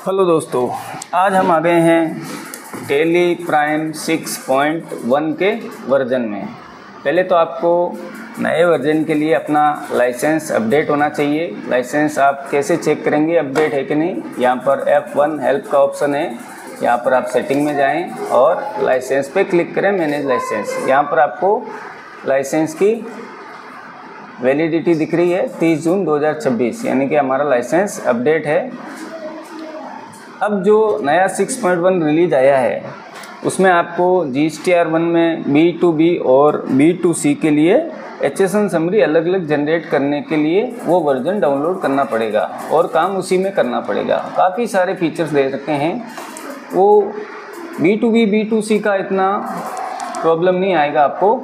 Hello दोस्तों, आज हम आ गए हैं टेली प्राइम 6.1 के वर्जन में। पहले तो आपको नए वर्जन के लिए अपना लाइसेंस अपडेट होना चाहिए। लाइसेंस आप कैसे चेक करेंगे अपडेट है कि नहीं? यहाँ पर F1 हेल्प का ऑप्शन है, यहाँ पर आप सेटिंग में जाएं और लाइसेंस पे क्लिक करें, मैनेज लाइसेंस। यहाँ पर आपको लाइसेंस की वैलिडिटी दिख रही है 30 जून 2026, यानी कि हमारा लाइसेंस अपडेट है। अब जो नया 6.1 रिलीज आया है उसमें आपको GSTR1 में B2B और B2C के लिए HSN समरी अलग अलग जनरेट करने के लिए वो वर्जन डाउनलोड करना पड़ेगा और काम उसी में करना पड़ेगा। काफ़ी सारे फीचर्स दे सकते हैं। वो B2B B2C का इतना प्रॉब्लम नहीं आएगा आपको,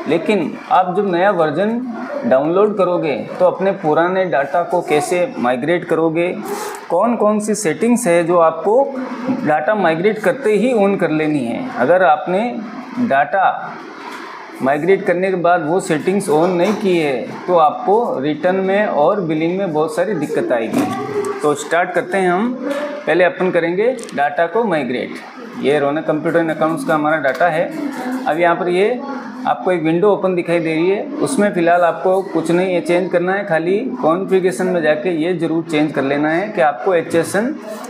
लेकिन आप जब नया वर्जन डाउनलोड करोगे तो अपने पुराने डाटा को कैसे माइग्रेट करोगे, कौन कौन सी सेटिंग्स है जो आपको डाटा माइग्रेट करते ही ऑन कर लेनी है। अगर आपने डाटा माइग्रेट करने के बाद वो सेटिंग्स ऑन नहीं की है तो आपको रिटर्न में और बिलिंग में बहुत सारी दिक्कत आएगी। तो स्टार्ट करते हैं हम। पहले अपन करेंगे डाटा को माइग्रेट। ये रौनक कंप्यूटर एंड अकाउंट्स का हमारा डाटा है। अब यहाँ पर ये आपको एक विंडो ओपन दिखाई दे रही है, उसमें फ़िलहाल आपको कुछ नहीं ये चेंज करना है, खाली कॉन्फ़िगरेशन में जाके ये ज़रूर चेंज कर लेना है कि आपको HSN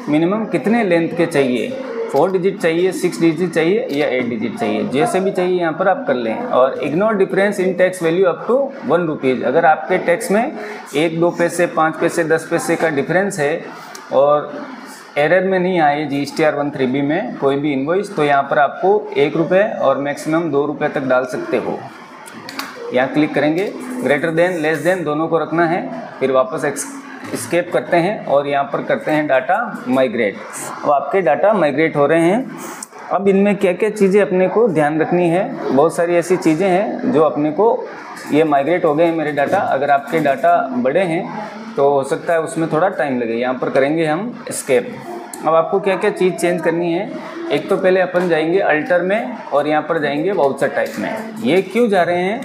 मिनिमम कितने लेंथ के चाहिए। 4 डिजिट चाहिए, 6 डिजिट चाहिए या 8 डिजिट चाहिए, जैसे भी चाहिए यहाँ पर आप कर लें। और ignore difference in tax value up to 1 rupees. अगर आपके टैक्स में 1-2 पैसे, 5 पैसे, 10 पैसे का डिफरेंस है और एरर में नहीं आए GSTR1 3B में कोई भी इनवॉइस, तो यहाँ पर आपको 1 रुपये और मैक्सिमम 2 रुपये तक डाल सकते हो। यहाँ क्लिक करेंगे, ग्रेटर देन लेस देन दोनों को रखना है, फिर वापस एस्केप करते हैं और यहाँ पर करते हैं डाटा माइग्रेट। अब आपके डाटा माइग्रेट हो रहे हैं। अब इनमें क्या क्या चीज़ें अपने को ध्यान रखनी है, बहुत सारी ऐसी चीज़ें हैं जो अपने को ये माइग्रेट हो गए हैं मेरे डाटा। अगर आपके डाटा बड़े हैं तो हो सकता है उसमें थोड़ा टाइम लगे। यहाँ पर करेंगे हम एस्केप। अब आपको क्या क्या चीज़ चेंज करनी है, एक तो पहले अपन जाएंगे अल्टर में और यहाँ पर जाएंगे वाउचर टाइप में। ये क्यों जा रहे हैं?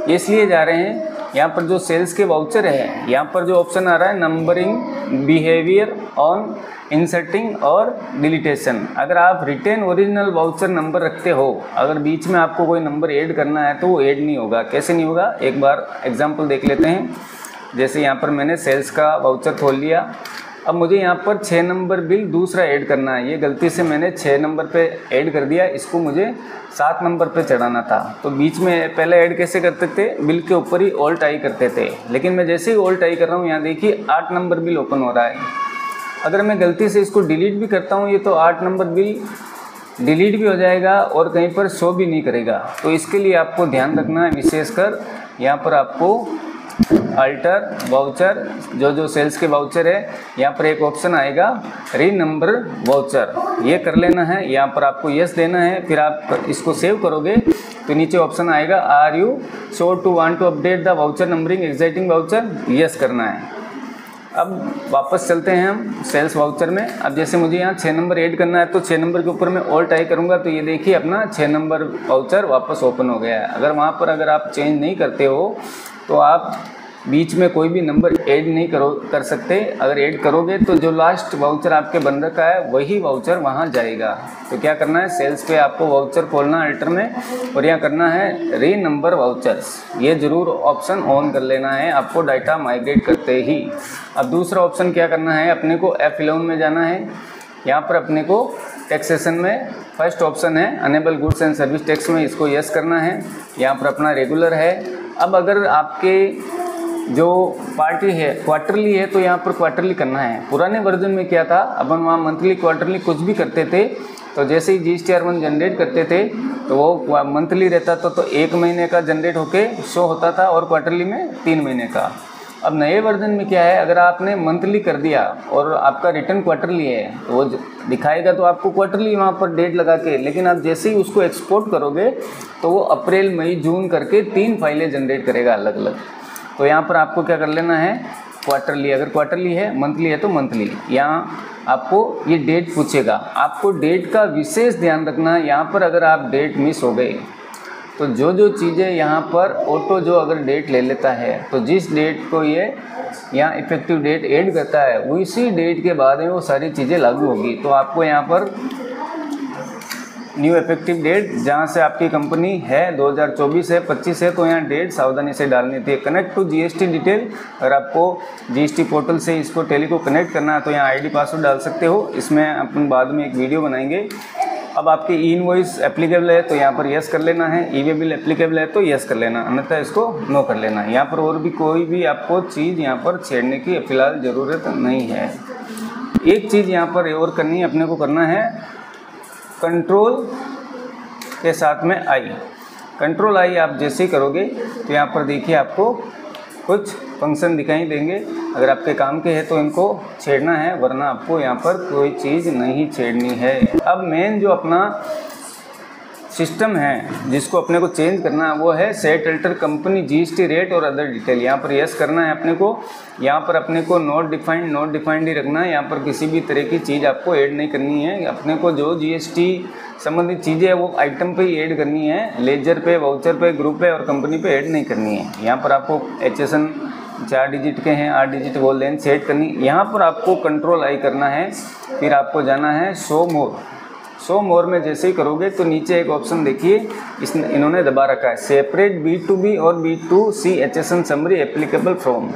ये इसलिए जा रहे हैं, यहाँ पर जो सेल्स के वाउचर है, यहाँ पर जो ऑप्शन आ रहा है नंबरिंग, बिहेवियर ऑन, इंसर्टिंग और डिलीटेशन। अगर आप रिटेन ओरिजिनल वाउचर नंबर रखते हो, अगर बीच में आपको कोई नंबर ऐड करना है तो वो ऐड नहीं होगा। कैसे नहीं होगा, एक बार एग्जाम्पल देख लेते हैं। जैसे यहाँ पर मैंने सेल्स का वाउचर खोल लिया। अब मुझे यहाँ पर 6 नंबर बिल दूसरा ऐड करना है। ये गलती से मैंने 6 नंबर पे ऐड कर दिया, इसको मुझे 7 नंबर पे चढ़ाना था। तो बीच में पहले ऐड कैसे करते थे, बिल के ऊपर ही ऑल्ट आई करते थे, लेकिन मैं जैसे ही ऑल्ट आई कर रहा हूँ यहाँ देखिए 8 नंबर बिल ओपन हो रहा है। अगर मैं गलती से इसको डिलीट भी करता हूँ ये तो 8 नंबर बिल डिलीट भी हो जाएगा और कहीं पर शो भी नहीं करेगा। तो इसके लिए आपको ध्यान रखना है, विशेषकर यहाँ पर आपको अल्टर वाउचर, जो सेल्स के वाउचर है, यहाँ पर एक ऑप्शन आएगा री नंबर वाउचर, ये कर लेना है। यहाँ पर आपको यस देना है, फिर आप इसको सेव करोगे तो नीचे ऑप्शन आएगा are you sure to want to update the voucher numbering existing voucher, yes करना है। अब वापस चलते हैं हम सेल्स वाउचर में। अब जैसे मुझे यहाँ 6 नंबर ऐड करना है तो 6 नंबर के ऊपर मैं ऑल्ट आई करूँगा तो ये देखिए अपना 6 नंबर वाउचर वापस ओपन हो गया है। अगर वहाँ पर अगर आप चेंज नहीं करते हो तो आप बीच में कोई भी नंबर ऐड नहीं कर सकते। अगर ऐड करोगे तो जो लास्ट वाउचर आपके बन रखा है वही वाउचर वहाँ जाएगा। तो क्या करना है, सेल्स पे आपको वाउचर खोलना है अल्टर में और यहाँ करना है री नंबर वाउचर्स, ये ज़रूर ऑप्शन ऑन कर लेना है आपको डाटा माइग्रेट करते ही। अब दूसरा ऑप्शन क्या करना है, अपने को F11 में जाना है। यहाँ पर अपने को टैक्सेशन में फर्स्ट ऑप्शन है enable goods and service tax में, इसको यस करना है। यहाँ पर अपना रेगुलर है। अब अगर आपके जो पार्टी है क्वार्टरली है तो यहाँ पर क्वार्टरली करना है। पुराने वर्जन में क्या था, अपन वहाँ मंथली क्वार्टरली कुछ भी करते थे, तो जैसे ही GSTR1 जनरेट करते थे तो वो मंथली रहता था तो 1 महीने का जनरेट होके शो होता था और क्वार्टरली में 3 महीने का। अब नए वर्जन में क्या है, अगर आपने मंथली कर दिया और आपका रिटर्न क्वार्टरली है तो वो दिखाएगा तो आपको क्वार्टरली वहाँ पर डेट लगा के, लेकिन आप जैसे ही उसको एक्सपोर्ट करोगे तो वो अप्रैल मई जून करके 3 फाइलें जनरेट करेगा अलग अलग। तो यहाँ पर आपको क्या कर लेना है, क्वार्टरली, अगर क्वार्टरली है, मंथली है तो मंथली। यहाँ आपको ये डेट पूछेगा, आपको डेट का विशेष ध्यान रखना है। यहाँ पर अगर आप डेट मिस हो गए तो जो जो चीज़ें यहाँ पर ऑटो जो अगर डेट ले लेता है तो जिस डेट को ये यहाँ इफेक्टिव डेट ऐड करता है उसी डेट के बाद में वो सारी चीज़ें लागू होगी। तो आपको यहाँ पर न्यू इफेक्टिव डेट जहाँ से आपकी कंपनी है 2024 है 25 है, तो यहाँ डेट सावधानी से डालनी थी। कनेक्ट टू जीएसटी डिटेल, अगर आपको जीएसटी पोर्टल से इसको टैली को कनेक्ट करना है तो यहाँ आईडी पासवर्ड डाल सकते हो। इसमें अपन बाद में एक वीडियो बनाएंगे। अब आपकी ई इनवॉइस एप्लीकेबल है तो यहाँ पर यस कर लेना है, ई वे बिल एप्लीकेबल है तो यस कर लेना, अन्यथा इसको नो कर लेना है। यहाँ पर और भी कोई भी आपको चीज़ यहाँ पर छेड़ने की फ़िलहाल ज़रूरत नहीं है। एक चीज़ यहाँ पर और करनी है, अपने को करना है कंट्रोल के साथ में आई। कंट्रोल आई आप जैसे ही करोगे तो यहाँ पर देखिए आपको कुछ फंक्शन दिखाई देंगे। अगर आपके काम के हैं तो इनको छेड़ना है, वरना आपको यहाँ पर कोई चीज़ नहीं छेड़नी है। अब मेन जो अपना सिस्टम है जिसको अपने को चेंज करना है वो है set alter company GST rate और अदर डिटेल। यहाँ पर यस करना है अपने को। यहाँ पर अपने को नॉट डिफाइंड ही रखना है। यहाँ पर किसी भी तरह की चीज़ आपको ऐड नहीं करनी है। अपने को जो जीएसटी संबंधित चीज़ें है वो आइटम पे ही ऐड करनी है, लेजर पे, वाउचर पे, ग्रुप पे और कंपनी पे ऐड नहीं करनी है। यहाँ पर आपको HSN 4 डिजिट के हैं, 8 डिजिट वो लेन सेट करनी। यहाँ पर आपको कंट्रोल आई करना है, फिर आपको जाना है शो मोर में जैसे ही करोगे तो नीचे एक ऑप्शन देखिए इन्होंने दबा रखा है, सेपरेट B2B और B2C HSN summary applicable from.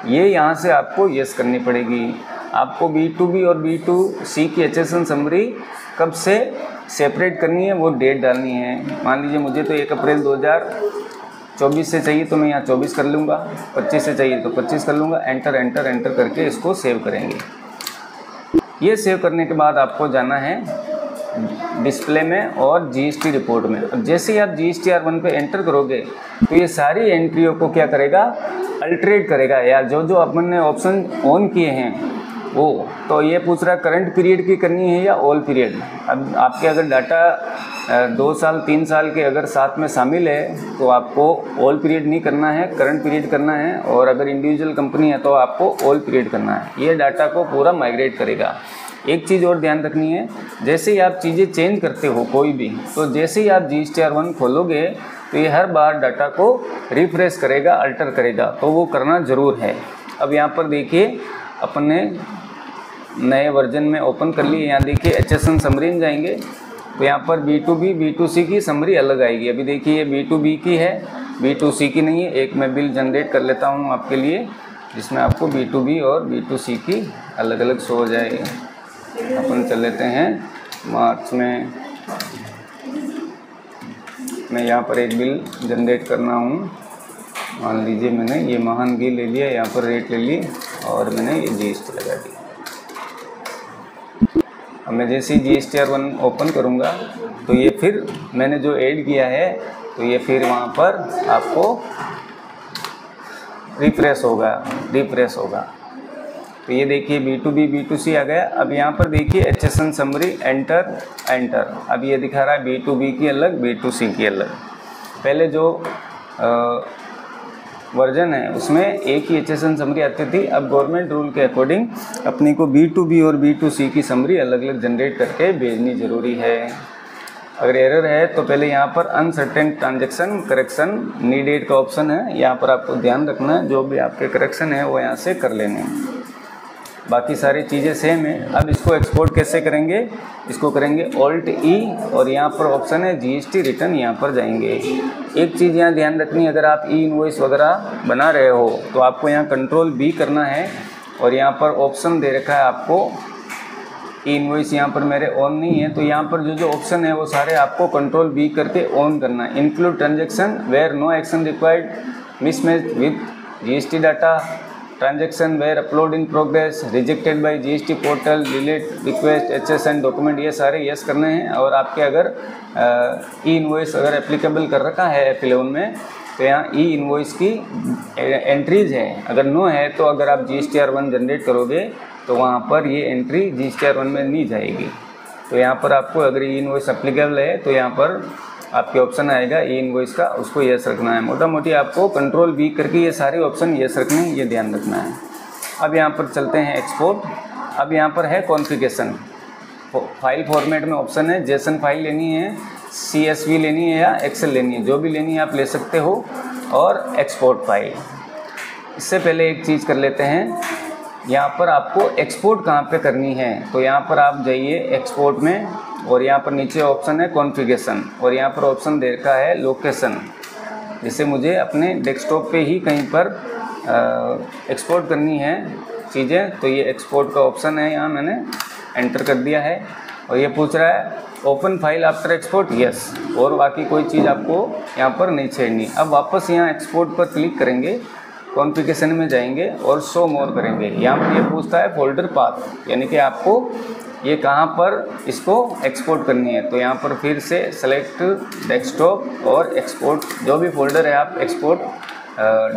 ये यहाँ से आपको यस करनी पड़ेगी। आपको B2B और B2C की HSN समरी कब से सेपरेट करनी है वो डेट डालनी है। मान लीजिए मुझे तो 1 अप्रैल 2024 से चाहिए तो मैं यहाँ 24 कर लूँगा, 25 से चाहिए तो 25 कर लूँगा। एंटर करके इसको सेव करेंगे। ये सेव करने के बाद आपको जाना है डिस्प्ले में और जीएसटी रिपोर्ट में। अब जैसे ही आप GSTR1 पे एंटर करोगे तो ये सारी एंट्रियों को क्या करेगा, अल्टरेट करेगा। या जो अपन ने ऑप्शन ऑन किए हैं वो, तो ये पूछ रहा है करंट पीरियड की करनी है या ऑल पीरियड। अब आपके अगर डाटा 2 साल 3 साल के अगर साथ में शामिल है तो आपको ऑल पीरियड नहीं करना है, करंट पीरियड करना है। और अगर इंडिविजुअल कंपनी है तो आपको ऑल पीरियड करना है। ये डाटा को पूरा माइग्रेट करेगा। एक चीज़ और ध्यान रखनी है, जैसे ही आप चीज़ें चेंज करते हो कोई भी, तो जैसे ही आप GSTR1 खोलोगे तो ये हर बार डाटा को रिफ्रेश करेगा, अल्टर करेगा, तो वो करना ज़रूर है। अब यहाँ पर देखिए अपन ने नए वर्जन में ओपन कर लिए। यहाँ देखिए HSN समरी में जाएंगे तो यहाँ पर B2B B2C की समरी अलग आएगी। अभी देखिए ये B2B की है, B2C की नहीं है। एक मैं बिल जनरेट कर लेता हूँ आपके लिए जिसमें आपको B2B और B2C की अलग अलग शो हो जाए। अपन चल लेते हैं मार्च में। मैं यहाँ पर एक बिल जनरेट करना हूँ। मान लीजिए मैंने ये महान घी ले लिया, यहाँ पर रेट ले ली और मैंने ये GST लगा दी। अब मैं जैसे ही GSTR1 ओपन करूँगा तो ये फिर मैंने जो ऐड किया है तो ये फिर वहाँ पर आपको रिफ्रेश होगा। तो ये देखिए B2B B2C आ गया। अब यहाँ पर देखिए HSN समरी एंटर। अब ये दिखा रहा है B2B की अलग, B2C की अलग। पहले जो वर्जन है उसमें एक ही HSN समरी आती थी। अब गवर्नमेंट रूल के अकॉर्डिंग अपने को B2B और B2C की समरी अलग अलग जनरेट करके भेजनी ज़रूरी है। अगर एरर है तो पहले यहाँ पर अनसर्टेन ट्रांजैक्शन करेक्शन नीडेड का ऑप्शन है, यहाँ पर आपको ध्यान रखना है। जो भी आपके करेक्शन है वो यहाँ से कर लेने हैं, बाकी सारी चीज़ें सेम है। अब इसको एक्सपोर्ट कैसे करेंगे, इसको करेंगे Alt-E और यहाँ पर ऑप्शन है GST रिटर्न, यहाँ पर जाएंगे। एक चीज़ यहाँ ध्यान रखनी है, अगर आप ई इनवॉइस वगैरह बना रहे हो तो आपको यहाँ Ctrl-B करना है और यहाँ पर ऑप्शन दे रखा है आपको ई इनवॉइस। यहाँ पर मेरे ऑन नहीं है तो यहाँ पर जो ऑप्शन है वो सारे आपको Ctrl-B करके ऑन करना है। Include transaction where no action required, mismatch with GST data, transaction where upload in progress, rejected by GST portal, delete request, HSN document, ये सारे यस करने हैं। और आपके अगर ई इनवॉइस अगर एप्लीकेबल कर रखा है F11 में तो यहाँ ई इनवॉइस की एंट्रीज है। अगर नो है तो अगर आप GSTR1 जनरेट करोगे तो वहाँ पर ये एंट्री GSTR1 में नहीं जाएगी। तो यहाँ पर आपको अगर ई इनवॉइस एप्लीकेबल है तो यहाँ पर आपके ऑप्शन आएगा ई इनवॉइस का, उसको यस रखना है। मोटा मोटी आपको Ctrl-B करके ये सारे ऑप्शन यस रखने हैं, ये ध्यान रखना है। अब यहाँ पर चलते हैं एक्सपोर्ट। अब यहाँ पर है कॉन्फ़िगरेशन, फाइल फॉर्मेट में ऑप्शन है JSON फाइल लेनी है CSV लेनी है या एक्सेल लेनी है, जो भी लेनी है आप ले सकते हो, और एक्सपोर्ट फाइल। इससे पहले एक चीज़ कर लेते हैं, यहाँ पर आपको एक्सपोर्ट कहाँ पे करनी है, तो यहाँ पर आप जाइए एक्सपोर्ट में, और यहाँ पर नीचे ऑप्शन है कॉन्फ़िगरेशन, और यहाँ पर ऑप्शन दे रखा है लोकेशन। जैसे मुझे अपने डेस्कटॉप पे ही कहीं पर एक्सपोर्ट करनी है चीज़ें, तो ये एक्सपोर्ट का ऑप्शन है, यहाँ मैंने एंटर कर दिया है। और ये पूछ रहा है open file after export, yes, और बाकी कोई चीज़ आपको यहाँ पर नहीं छेड़नी। अब वापस यहाँ एक्सपोर्ट पर क्लिक करेंगे, कॉन्फ़िगरेशन में जाएंगे और शो मोर करेंगे। यहाँ पर ये पूछता है फोल्डर पाथ, यानी कि आपको ये कहाँ पर इसको एक्सपोर्ट करनी है। तो यहाँ पर फिर से सेलेक्ट डेस्कटॉप और एक्सपोर्ट, जो भी फोल्डर है आप एक्सपोर्ट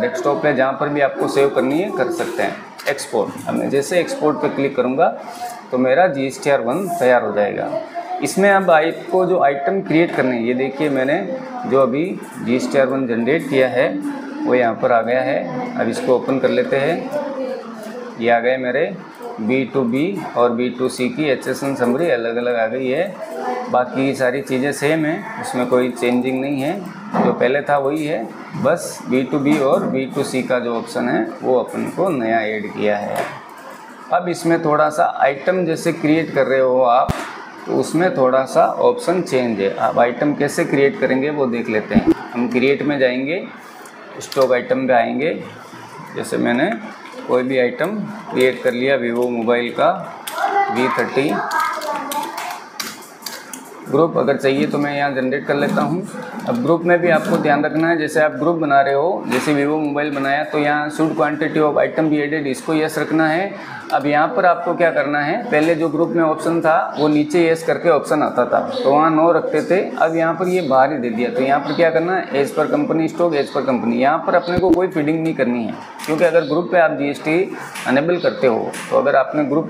डेस्कटॉप पे जहाँ पर भी आपको सेव करनी है कर सकते हैं एक्सपोर्ट। अब मैं जैसे एक्सपोर्ट पे क्लिक करूँगा तो मेरा GSTR1 तैयार हो जाएगा। इसमें अब आपको जो आइटम क्रिएट करने हैं, ये देखिए मैंने जो अभी GSTR1 जनरेट किया है वो यहाँ पर आ गया है। अब इसको ओपन कर लेते हैं। ये आ गए मेरे B2B और B2C की HSN समरी अलग अलग आ गई है। बाकी सारी चीज़ें सेम है, उसमें कोई चेंजिंग नहीं है, जो पहले था वही है, बस B2B और B2C का जो ऑप्शन है वो अपन को नया ऐड किया है। अब इसमें थोड़ा सा आइटम जैसे क्रिएट कर रहे हो आप, तो उसमें थोड़ा सा ऑप्शन चेंज है। अब आइटम कैसे क्रिएट करेंगे वो देख लेते हैं। हम क्रिएट में जाएंगे, स्टॉक आइटम पे आएंगे। जैसे मैंने कोई भी आइटम क्रिएट कर लिया, वीवो मोबाइल का V30 ग्रुप अगर चाहिए तो मैं यहाँ जनरेट कर लेता हूँ। अब ग्रुप में भी आपको ध्यान रखना है, जैसे आप ग्रुप बना रहे हो, जैसे वीवो मोबाइल बनाया तो यहाँ should quantity of item be added, इसको यस रखना है। अब यहाँ पर आपको क्या करना है, पहले जो ग्रुप में ऑप्शन था वो नीचे यस करके ऑप्शन आता था, तो वहाँ नो रखते थे, अब यहाँ पर ये बाहर ही दे दिया। तो यहाँ पर क्या करना है, as per company stock, as per company, यहाँ पर अपने को कोई फीडिंग नहीं करनी है, क्योंकि अगर ग्रुप पे आप GST अनेबल करते हो तो अगर आपने ग्रुप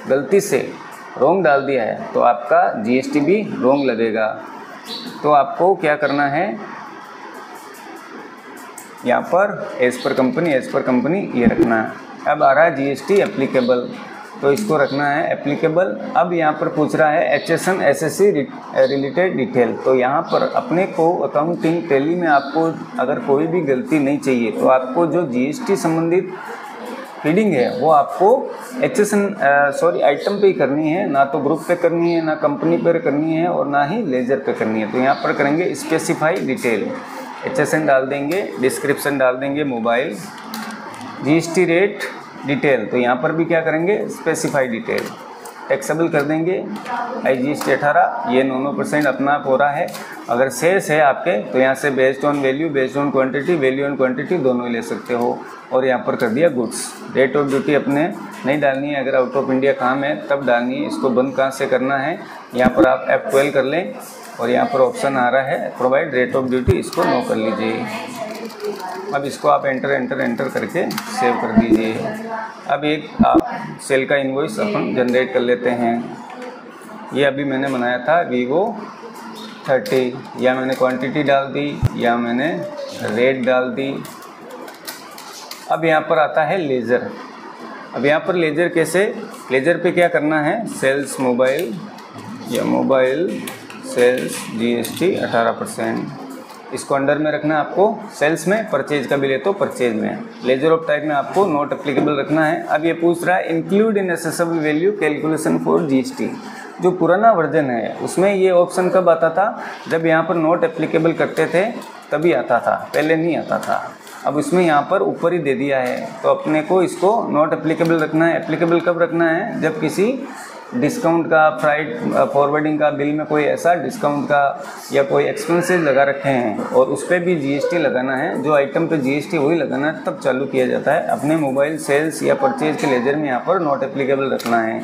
गलती से रॉन्ग डाल दिया है तो आपका GST भी रॉन्ग लगेगा। तो आपको क्या करना है, यहाँ पर एज पर कंपनी ये रखना है। अब आ रहा है GST एप्लीकेबल, तो इसको रखना है एप्लीकेबल। अब यहाँ पर पूछ रहा है HSN SSC रिलेटेड डिटेल, तो यहाँ पर अपने को अकाउंटिंग टैली में आपको अगर कोई भी गलती नहीं चाहिए तो आपको जो GST संबंधित फीडिंग है वो आपको आइटम पे ही करनी है, ना तो ग्रुप पे करनी है, ना कंपनी पर करनी है, और ना ही लेजर पे करनी है। तो यहाँ पर करेंगे स्पेसिफाई डिटेल, HSN डाल देंगे, डिस्क्रिप्शन डाल देंगे मोबाइल, GST रेट डिटेल, तो यहाँ पर भी क्या करेंगे स्पेसिफाई डिटेल, टैक्सेबल कर देंगे IGST 18, ये 9% अपना आप हो रहा है। अगर शेष है आपके तो यहाँ से based on value, based on quantity, value on quantity दोनों ही ले सकते हो। और यहाँ पर कर दिया गुड्स। डेट ऑफ ड्यूटी अपने नहीं डालनी है, अगर आउट ऑफ इंडिया काम है तब डालनी है। इसको बंद कहाँ से करना है, यहाँ पर आप F12 कर लें, और यहाँ पर ऑप्शन आ रहा है प्रोवाइड रेट ऑफ ड्यूटी, इसको नो कर लीजिए। अब इसको आप एंटर करके सेव कर दीजिए। अब एक आप सेल का इनवॉइस अपन जनरेट कर लेते हैं। ये अभी मैंने बनाया था Vivo 30, या मैंने क्वांटिटी डाल दी या मैंने रेट डाल दी। अब यहाँ पर आता है लेज़र। अब यहाँ पर लेज़र कैसे, लेज़र पे क्या करना है, सेल्स मोबाइल या मोबाइल सेल्स GST 18%, इसको अंडर में रखना है आपको। सेल्स में परचेज का भी ले तो परचेज में, लेजर ऑफ टाइप में आपको नॉट एप्लीकेबल रखना है। अब ये पूछ रहा है include in assessable value calculation for GST। जो पुराना वर्जन है उसमें ये ऑप्शन कब आता था, जब यहाँ पर नॉट एप्लीकेबल करते थे तभी आता था, पहले नहीं आता था। अब इसमें यहाँ पर ऊपर ही दे दिया है, तो अपने को इसको नॉट एप्लीकेबल रखना है। एप्लीकेबल कब रखना है, जब किसी डिस्काउंट का, फ्राइट फॉरवर्डिंग का बिल में कोई ऐसा डिस्काउंट का या कोई एक्सपेंसेस लगा रखे हैं और उस पर भी GST लगाना है, जो आइटम पे GST वही लगाना है, तब चालू किया जाता है। अपने मोबाइल सेल्स या परचेज के लेजर में यहाँ पर नॉट एप्लीकेबल रखना है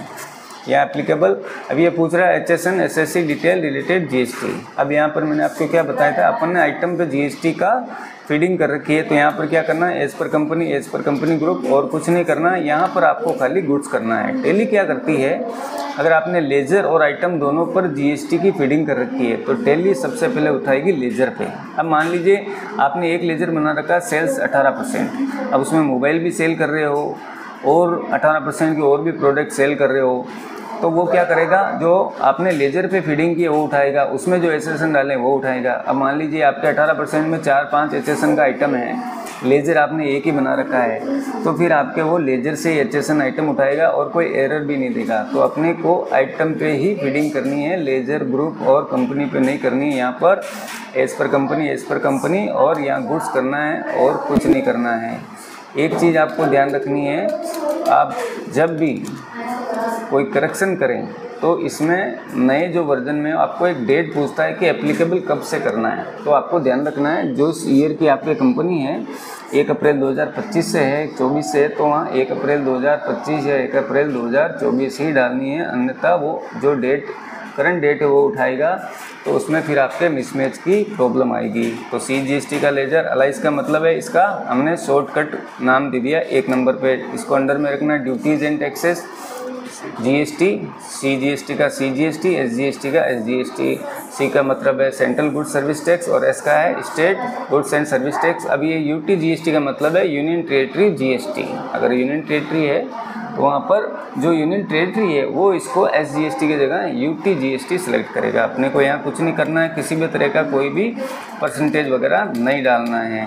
या एप्लीकेबल। अब ये पूछ रहा है HSN SSC detail related GST। अब यहाँ पर मैंने आपको क्या बताया था, अपन ने आइटम पे GST का फीडिंग कर रखी है, तो यहाँ पर क्या करना है, एज पर कंपनी ग्रुप, और कुछ नहीं करना है। यहाँ पर आपको खाली गुड्स करना है। टैली क्या करती है, अगर आपने लेजर और आइटम दोनों पर GST की फीडिंग कर रखी है तो टैली सबसे पहले उठाएगी लेजर पे। अब मान लीजिए आपने एक लेजर बना रखा सेल्स 18%, अब उसमें मोबाइल भी सेल कर रहे हो और 18% के और भी प्रोडक्ट सेल कर रहे हो, तो वो क्या करेगा, जो आपने लेजर पे फीडिंग की है वो उठाएगा, उसमें जो एचएसएन डाले वो उठाएगा। अब मान लीजिए आपके 18% में 4-5 एचएसएन का आइटम है, लेजर आपने एक ही बना रखा है, तो फिर आपके वो लेजर से एचएसएन आइटम उठाएगा और कोई एरर भी नहीं देगा। तो अपने को आइटम पे ही फीडिंग करनी है, लेजर ग्रुप और कंपनी पे नहीं करनी है। यहाँ पर एज़ पर कंपनी और यहाँ गुड्स करना है और कुछ नहीं करना है। एक चीज़ आपको ध्यान रखनी है, आप जब भी कोई करेक्शन करें तो इसमें नए जो वर्जन में आपको एक डेट पूछता है कि एप्लीकेबल कब से करना है। तो आपको ध्यान रखना है जो ईयर की आपकी कंपनी है 1 अप्रैल 2025 से है, 24 से है, तो वहाँ 1 अप्रैल 2025 या 1 अप्रैल 2024 ही डालनी है, अन्यथा वो जो करंट डेट है वो उठाएगा, तो उसमें फिर आपके मिसमैच की प्रॉब्लम आएगी। तो CGST का लेजर अलाइज का मतलब है, इसका हमने शॉर्टकट नाम दे दिया 1 नंबर पे। इसको अंडर में रखना duties and taxes, GST, CGST का CGST, SGST का SGST। C का मतलब है सेंट्रल गुड्स सर्विस टैक्स और S का है state goods and service tax. अब ये UTGST का मतलब है यूनियन टेरेटरी GST। अगर यूनियन टेरेटरी है तो वहाँ पर जो यूनियन टेरेटरी है वो इसको SGST की जगह UTGST सेलेक्ट करेगा। अपने को यहाँ कुछ नहीं करना है, किसी भी तरह का कोई भी परसेंटेज वगैरह नहीं डालना है।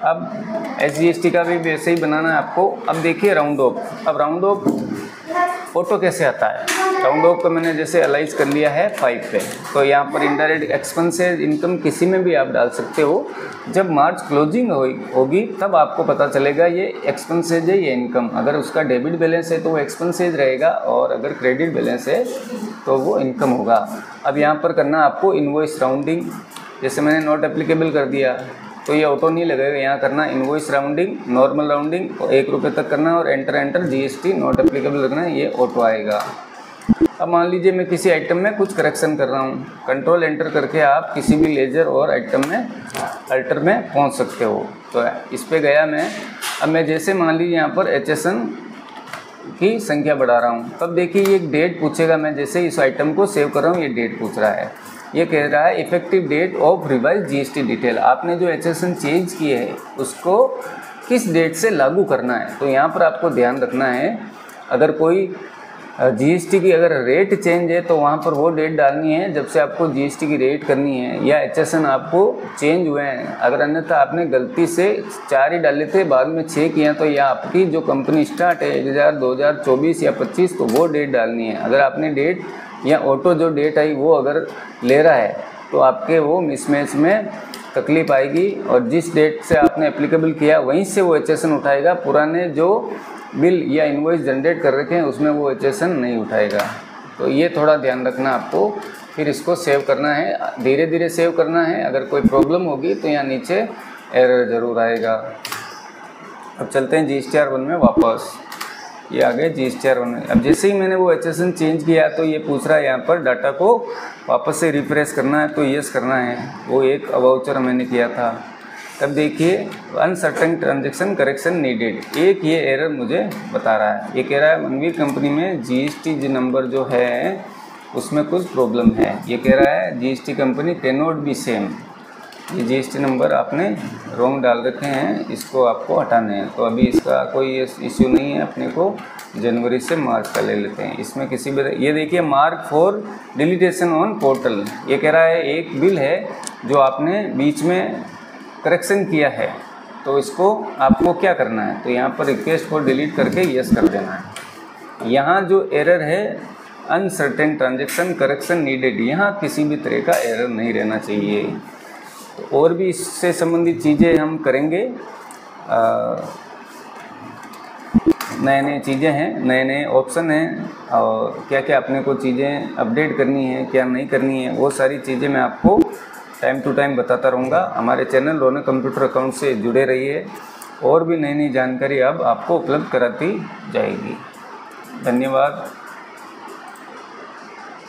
अब SGST का भी वैसे ही बनाना है आपको। अब देखिए राउंड ऑफ। अब राउंड ऑफ ऑटो कैसे आता है? राउंड ऑफ को मैंने जैसे अलाइज कर लिया है 5 पे, तो यहाँ पर इनडायरेक्ट एक्सपेंसेस इनकम किसी में भी आप डाल सकते हो। जब मार्च क्लोजिंग होगी तब आपको पता चलेगा ये एक्सपेंसेज है ये इनकम। अगर उसका डेबिट बैलेंस है तो वो एक्सपेंसेज रहेगा और अगर क्रेडिट बैलेंस है तो वो इनकम होगा। अब यहाँ पर करना आपको इनवॉइस राउंडिंग, जैसे मैंने नॉट एप्लीकेबल कर दिया तो ये ऑटो नहीं लगेगा। यहाँ करना इनवॉइस राउंडिंग, नॉर्मल राउंडिंग 1 रुपये तक करना है और एंटर GST नॉट एप्लीकेबल रखना है, ये ऑटो आएगा। अब मान लीजिए मैं किसी आइटम में कुछ करेक्शन कर रहा हूँ, कंट्रोल एंटर करके आप किसी भी लेजर और आइटम में अल्टर में पहुँच सकते हो। तो इस पर गया मैं। अब मैं जैसे मान लीजिए यहाँ पर HSN की संख्या बढ़ा रहा हूँ, तब देखिए ये एक डेट पूछेगा। मैं जैसे इस आइटम को सेव कर रहा हूँ ये डेट पूछ रहा है, ये कह रहा है effective date of revise GST detail. आपने जो HSN चेंज किए है उसको किस डेट से लागू करना है। तो यहाँ पर आपको ध्यान रखना है, अगर कोई GST की अगर रेट चेंज है तो वहाँ पर वो डेट डालनी है जब से आपको GST की रेट करनी है, या HSN आपको चेंज हुए हैं। अगर अन्यथा आपने गलती से 4 ही डाले थे बाद में 6 किया तो यह आपकी जो कंपनी स्टार्ट है 2024 या 25 तो वो डेट डालनी है। अगर आपने डेट या ऑटो जो डेट आई वो अगर ले रहा है तो आपके वो मिसमैच में तकलीफ आएगी, और जिस डेट से आपने एप्लीकेबल किया वहीं से वो HSN उठाएगा। पुराने जो बिल या इनवॉइस जनरेट कर रखे हैं उसमें वो HSN नहीं उठाएगा। तो ये थोड़ा ध्यान रखना आपको। फिर इसको सेव करना है, धीरे धीरे सेव करना है। अगर कोई प्रॉब्लम होगी तो यहाँ नीचे एरर ज़रूर आएगा। अब चलते हैं GSTR1 में वापस। ये आ गए GSTR1 में। अब जैसे ही मैंने वो HSN चेंज किया तो ये पूछ रहा है यहाँ पर डाटा को वापस से रिफ्रेश करना है, तो यस करना है। वो एक वाउचर मैंने किया था। तब देखिए अनसर्टेन ट्रांजैक्शन करेक्शन नीडेड, एक ये एरर मुझे बता रहा है। ये कह रहा है मनवीर कंपनी में GST नंबर जो है उसमें कुछ प्रॉब्लम है। ये कह रहा है GST company can not be same. ये GST नंबर आपने रॉन्ग डाल रखे हैं, इसको आपको हटाने हैं। तो अभी इसका कोई इश्यू नहीं है, अपने को जनवरी से मार्च का ले लेते हैं। इसमें किसी भी ये देखिए mark for deletion on portal. ये कह रहा है एक बिल है जो आपने बीच में करेक्शन किया है, तो इसको आपको क्या करना है, तो यहाँ पर रिक्वेस्ट फॉर डिलीट करके यस कर देना है। यहाँ जो एरर है अनसर्टेन ट्रांजैक्शन करेक्शन नीडेड, यहाँ किसी भी तरह का एरर नहीं रहना चाहिए। तो और भी इससे संबंधित चीज़ें हम करेंगे। नए नए चीज़ें हैं, नए नए ऑप्शन हैं, और क्या क्या अपने को चीज़ें अपडेट करनी है क्या नहीं करनी है, वो सारी चीज़ें मैं आपको टाइम टू टाइम बताता रहूँगा। हमारे चैनल रौनक कंप्यूटर अकाउंट से जुड़े रहिए, और भी नई नई जानकारी अब आपको उपलब्ध कराती जाएगी। धन्यवाद।